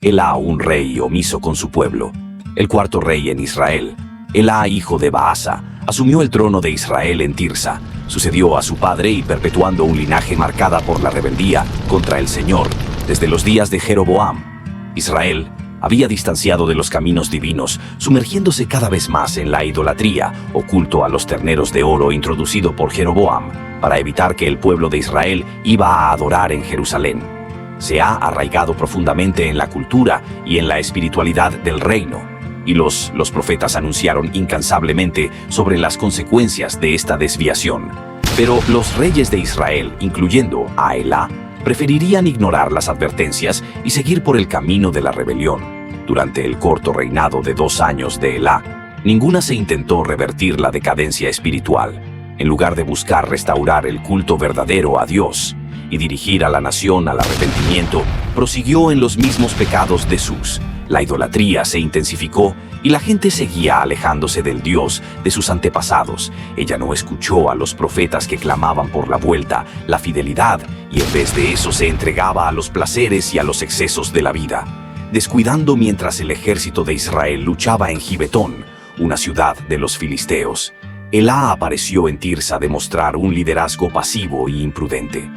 Elá, un rey omiso con su pueblo, el cuarto rey en Israel. Elá, hijo de Baasa, asumió el trono de Israel en Tirsa. Sucedió a su padre y perpetuando un linaje marcada por la rebeldía contra el Señor desde los días de Jeroboam. Israel había distanciado de los caminos divinos, sumergiéndose cada vez más en la idolatría o culto a los terneros de oro introducido por Jeroboam para evitar que el pueblo de Israel iba a adorar en Jerusalén. Se ha arraigado profundamente en la cultura y en la espiritualidad del reino, y los profetas anunciaron incansablemente sobre las consecuencias de esta desviación. Pero los reyes de Israel, incluyendo a Elá, preferirían ignorar las advertencias y seguir por el camino de la rebelión. Durante el corto reinado de 2 años de Elá, ninguna se intentó revertir la decadencia espiritual. En lugar de buscar restaurar el culto verdadero a Dios y dirigir a la nación al arrepentimiento, prosiguió en los mismos pecados de sus. La idolatría se intensificó y la gente seguía alejándose del Dios de sus antepasados. Ella no escuchó a los profetas que clamaban por la vuelta, la fidelidad, y en vez de eso se entregaba a los placeres y a los excesos de la vida, descuidando mientras el ejército de Israel luchaba en Gibetón, una ciudad de los filisteos. Elá apareció en Tirsa a demostrar un liderazgo pasivo e imprudente.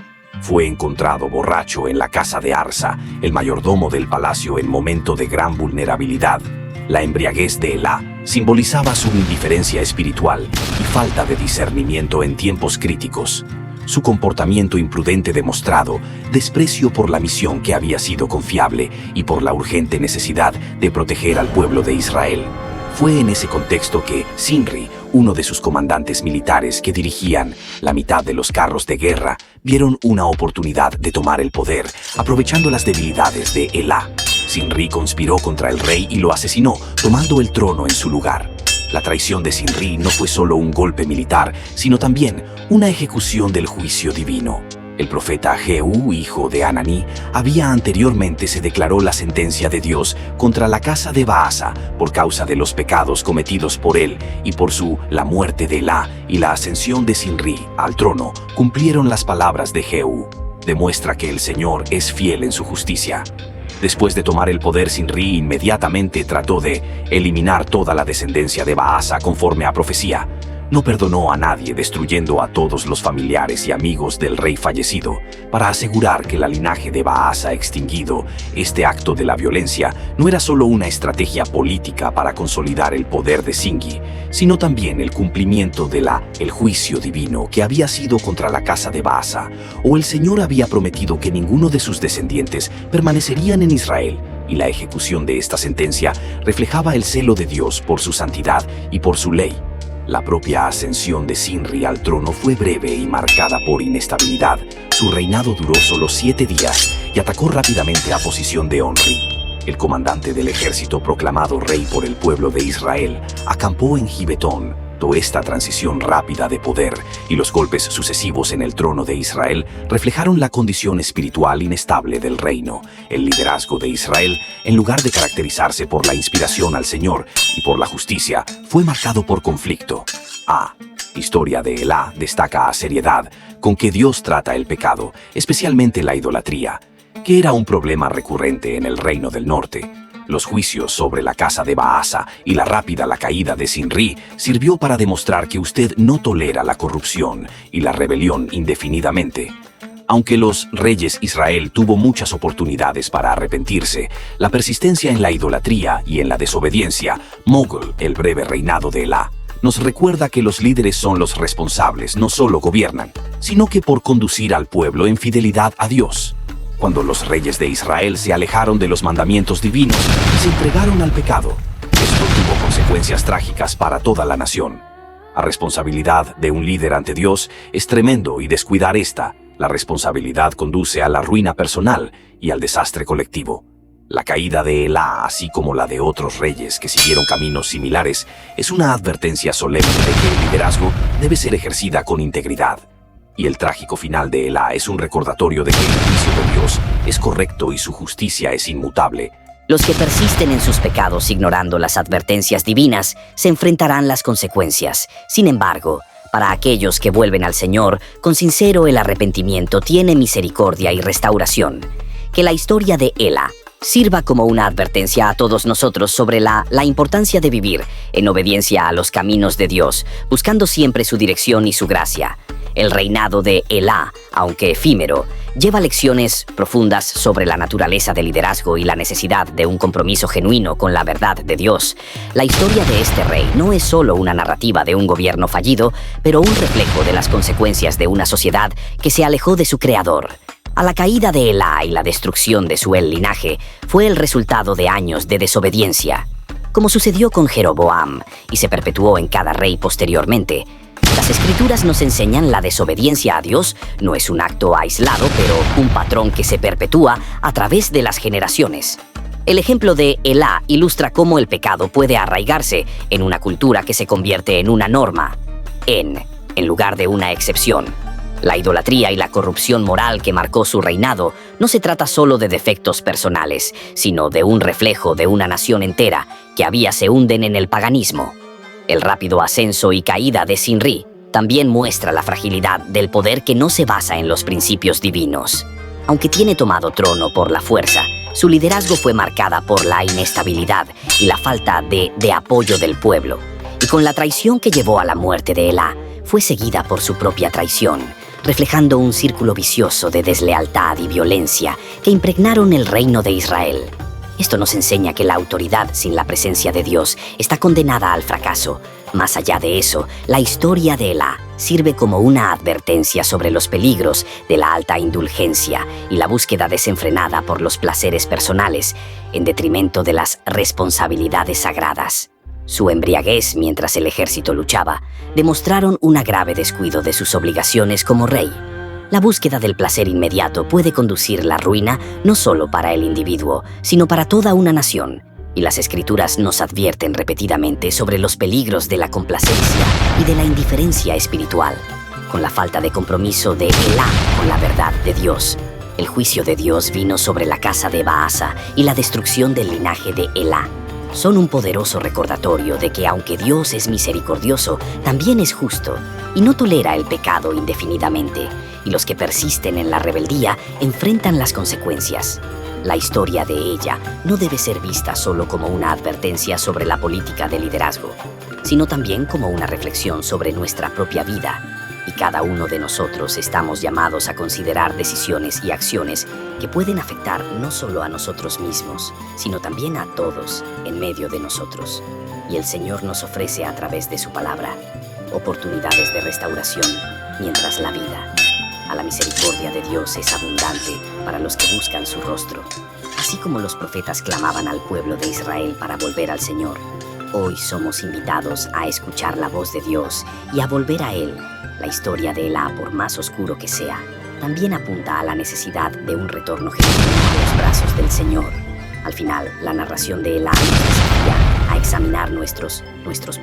Fue encontrado borracho en la casa de Arsa, el mayordomo del palacio, en momento de gran vulnerabilidad. La embriaguez de Elá simbolizaba su indiferencia espiritual y falta de discernimiento en tiempos críticos. Su comportamiento imprudente demostrado desprecio por la misión que había sido confiable y por la urgente necesidad de proteger al pueblo de Israel. Fue en ese contexto que Sinri, uno de sus comandantes militares que dirigían la mitad de los carros de guerra, vieron una oportunidad de tomar el poder, aprovechando las debilidades de Elá. Sinri conspiró contra el rey y lo asesinó, tomando el trono en su lugar. La traición de Sinri no fue solo un golpe militar, sino también una ejecución del juicio divino. El profeta Jehú, hijo de Ananí, había anteriormente se declaró la sentencia de Dios contra la casa de Baasa por causa de los pecados cometidos por él, y por la muerte de Elá y la ascensión de Sinri al trono cumplieron las palabras de Jehú. Demuestra que el Señor es fiel en su justicia. Después de tomar el poder, Sinri inmediatamente trató de eliminar toda la descendencia de Baasa conforme a profecía. No perdonó a nadie, destruyendo a todos los familiares y amigos del rey fallecido, para asegurar que el linaje de Baasa extinguido. Este acto de la violencia no era solo una estrategia política para consolidar el poder de Singi, sino también el cumplimiento el juicio divino que había sido contra la casa de Baasa, o el Señor había prometido que ninguno de sus descendientes permanecerían en Israel, y la ejecución de esta sentencia reflejaba el celo de Dios por su santidad y por su ley. La propia ascensión de Sinri al trono fue breve y marcada por inestabilidad. Su reinado duró solo 7 días y atacó rápidamente a posición de Onri. El comandante del ejército proclamado rey por el pueblo de Israel acampó en Gibetón. Esta transición rápida de poder y los golpes sucesivos en el trono de Israel reflejaron la condición espiritual inestable del reino. El liderazgo de Israel, en lugar de caracterizarse por la inspiración al Señor y por la justicia, fue marcado por conflicto. Historia de Elá destaca a seriedad con que Dios trata el pecado, especialmente la idolatría, que era un problema recurrente en el reino del norte. Los juicios sobre la casa de Baasa y la rápida caída de Sinri sirvió para demostrar que usted no tolera la corrupción y la rebelión indefinidamente. Aunque los reyes Israel tuvo muchas oportunidades para arrepentirse, la persistencia en la idolatría y en la desobediencia mogul el breve reinado de Elá. Nos recuerda que los líderes son los responsables, no solo gobiernan, sino que por conducir al pueblo en fidelidad a Dios. Cuando los reyes de Israel se alejaron de los mandamientos divinos y se entregaron al pecado, esto tuvo consecuencias trágicas para toda la nación. La responsabilidad de un líder ante Dios es tremendo, y descuidar la responsabilidad conduce a la ruina personal y al desastre colectivo. La caída de Elá, así como la de otros reyes que siguieron caminos similares, es una advertencia solemne de que el liderazgo debe ser ejercida con integridad. Y el trágico final de Elá es un recordatorio de que el juicio de Dios es correcto y su justicia es inmutable. Los que persisten en sus pecados ignorando las advertencias divinas se enfrentarán las consecuencias. Sin embargo, para aquellos que vuelven al Señor con sincero el arrepentimiento tiene misericordia y restauración. Que la historia de Elá sirva como una advertencia a todos nosotros sobre la importancia de vivir en obediencia a los caminos de Dios, buscando siempre su dirección y su gracia. El reinado de Elá, aunque efímero, lleva lecciones profundas sobre la naturaleza del liderazgo y la necesidad de un compromiso genuino con la verdad de Dios. La historia de este rey no es solo una narrativa de un gobierno fallido, pero un reflejo de las consecuencias de una sociedad que se alejó de su creador. A la caída de Elá y la destrucción de su linaje fue el resultado de años de desobediencia, como sucedió con Jeroboam y se perpetuó en cada rey posteriormente. Las Escrituras nos enseñan la desobediencia a Dios no es un acto aislado, pero un patrón que se perpetúa a través de las generaciones. El ejemplo de Elá ilustra cómo el pecado puede arraigarse en una cultura que se convierte en una norma, en lugar de una excepción. La idolatría y la corrupción moral que marcó su reinado no se trata solo de defectos personales, sino de un reflejo de una nación entera que se hunden en el paganismo. El rápido ascenso y caída de Sinri también muestra la fragilidad del poder que no se basa en los principios divinos. Aunque tiene tomado trono por la fuerza, su liderazgo fue marcada por la inestabilidad y la falta de apoyo del pueblo. Y con la traición que llevó a la muerte de Elá, fue seguida por su propia traición, reflejando un círculo vicioso de deslealtad y violencia que impregnaron el reino de Israel. Esto nos enseña que la autoridad sin la presencia de Dios está condenada al fracaso. Más allá de eso, la historia de Elá sirve como una advertencia sobre los peligros de la alta indulgencia y la búsqueda desenfrenada por los placeres personales, en detrimento de las responsabilidades sagradas. Su embriaguez mientras el ejército luchaba demostraron un grave descuido de sus obligaciones como rey. La búsqueda del placer inmediato puede conducir la ruina no solo para el individuo, sino para toda una nación. Y las Escrituras nos advierten repetidamente sobre los peligros de la complacencia y de la indiferencia espiritual. Con la falta de compromiso de Elá con la verdad de Dios, el juicio de Dios vino sobre la casa de Baasa y la destrucción del linaje de Elá. Son un poderoso recordatorio de que aunque Dios es misericordioso, también es justo y no tolera el pecado indefinidamente, y los que persisten en la rebeldía enfrentan las consecuencias. La historia de ella no debe ser vista solo como una advertencia sobre la política de liderazgo, sino también como una reflexión sobre nuestra propia vida. Y cada uno de nosotros estamos llamados a considerar decisiones y acciones que pueden afectar no solo a nosotros mismos, sino también a todos en medio de nosotros. Y el Señor nos ofrece a través de su palabra oportunidades de restauración mientras la vida a la misericordia de Dios es abundante para los que buscan su rostro. Así como los profetas clamaban al pueblo de Israel para volver al Señor, hoy somos invitados a escuchar la voz de Dios y a volver a Él. La historia de Elá, por más oscuro que sea, también apunta a la necesidad de un retorno genuino a los brazos del Señor. Al final, la narración de Elá nos desafía a examinar nuestros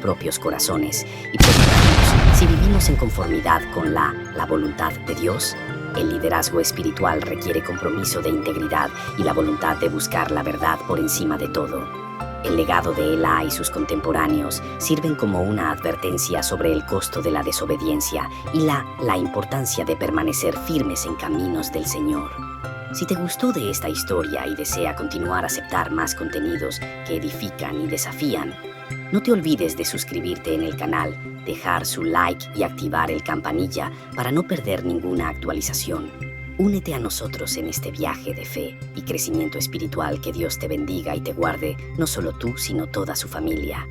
propios corazones y preguntarnos si vivimos en conformidad con la voluntad de Dios. El liderazgo espiritual requiere compromiso de integridad y la voluntad de buscar la verdad por encima de todo. El legado de Elá y sus contemporáneos sirven como una advertencia sobre el costo de la desobediencia y la importancia de permanecer firmes en caminos del Señor. Si te gustó de esta historia y desea continuar a aceptar más contenidos que edifican y desafían, no te olvides de suscribirte en el canal, dejar su like y activar el campanilla para no perder ninguna actualización. Únete a nosotros en este viaje de fe y crecimiento espiritual. Que Dios te bendiga y te guarde, no solo tú, sino toda su familia.